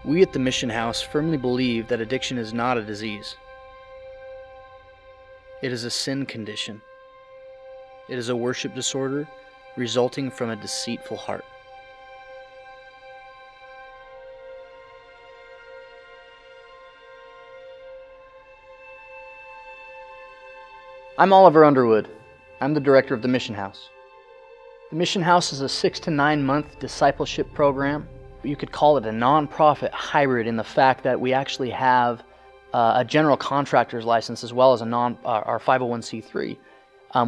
We at the Mission House firmly believe that addiction is not a disease. It is a sin condition. It is a worship disorder resulting from a deceitful heart. I'm Oliver Underwood. I'm the director of the Mission House. The Mission House is a 6 to 9 month discipleship program. You could call it a nonprofit hybrid in the fact that we actually have a general contractor's license as well as our 501c3,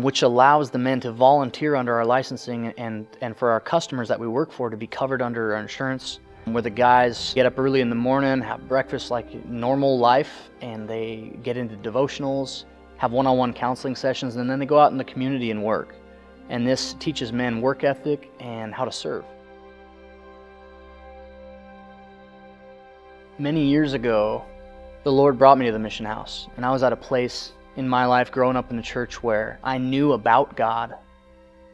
which allows the men to volunteer under our licensing and for our customers that we work for to be covered under our insurance, where the guys get up early in the morning, have breakfast like normal life, and they get into devotionals, have one-on-one counseling sessions, and then they go out in the community and work. And this teaches men work ethic and how to serve. Many years ago, the Lord brought me to the Mission House, and I was at a place in my life growing up in the church where I knew about God,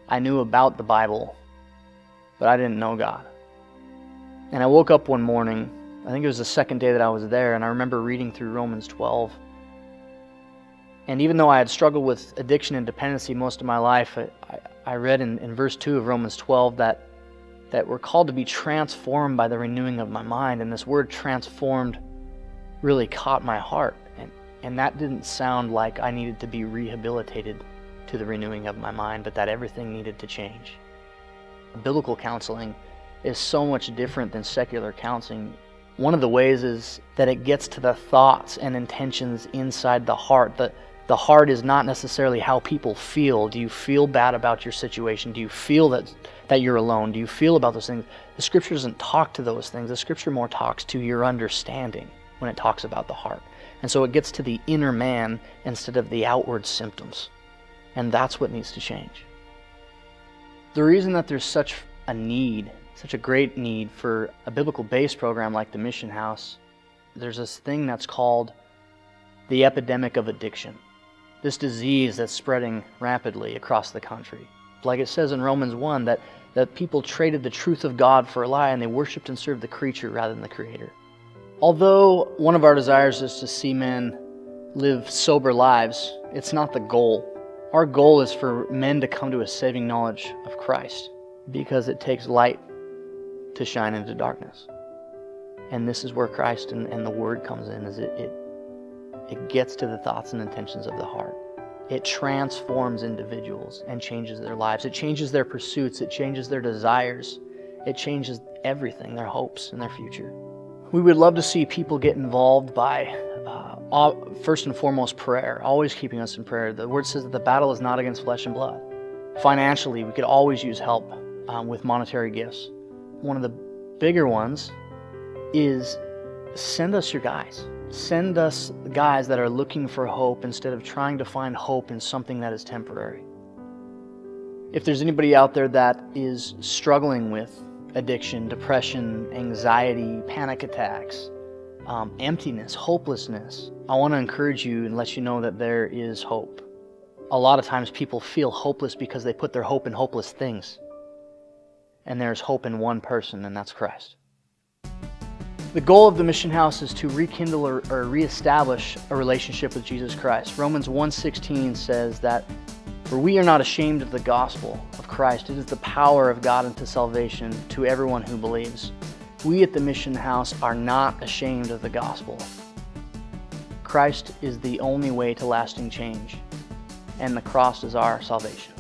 I knew about the Bible, but I didn't know God. And I woke up one morning, I think it was the second day that I was there, and I remember reading through Romans 12. And even though I had struggled with addiction and dependency most of my life, I read in verse 2 of Romans 12 that we're called to be transformed by the renewing of my mind. And this word transformed really caught my heart. And that didn't sound like I needed to be rehabilitated to the renewing of my mind, but that everything needed to change. Biblical counseling is so much different than secular counseling. One of the ways is that it gets to the thoughts and intentions inside the heart. The heart is not necessarily how people feel. Do you feel bad about your situation? Do you feel that you're alone? Do you feel about those things? The Scripture doesn't talk to those things. The Scripture more talks to your understanding when it talks about the heart. And so it gets to the inner man instead of the outward symptoms. And that's what needs to change. The reason that there's such a need, such a great need for a biblical-based program like the Mission House, there's this thing that's called the epidemic of addiction. This disease that's spreading rapidly across the country. Like it says in Romans 1, that people traded the truth of God for a lie, and they worshiped and served the creature rather than the Creator. Although one of our desires is to see men live sober lives, it's not the goal. Our goal is for men to come to a saving knowledge of Christ, because it takes light to shine into darkness. And this is where Christ and the Word comes in, is it gets to the thoughts and intentions of the heart. It transforms individuals and changes their lives. It changes their pursuits. It changes their desires. It changes everything, their hopes and their future. We would love to see people get involved by, first and foremost, prayer, always keeping us in prayer. The Word says that the battle is not against flesh and blood. Financially, we could always use help with monetary gifts. One of the bigger ones is send us your guys. Send us guys that are looking for hope instead of trying to find hope in something that is temporary. If there's anybody out there that is struggling with addiction, depression, anxiety, panic attacks, emptiness, hopelessness, I want to encourage you and let you know that there is hope. A lot of times people feel hopeless because they put their hope in hopeless things. And there's hope in one person, and that's Christ. The goal of the Mission House is to rekindle or reestablish a relationship with Jesus Christ. Romans 1:16 says that, "For we are not ashamed of the gospel of Christ. It is the power of God unto salvation to everyone who believes." We at the Mission House are not ashamed of the gospel. Christ is the only way to lasting change, and the cross is our salvation.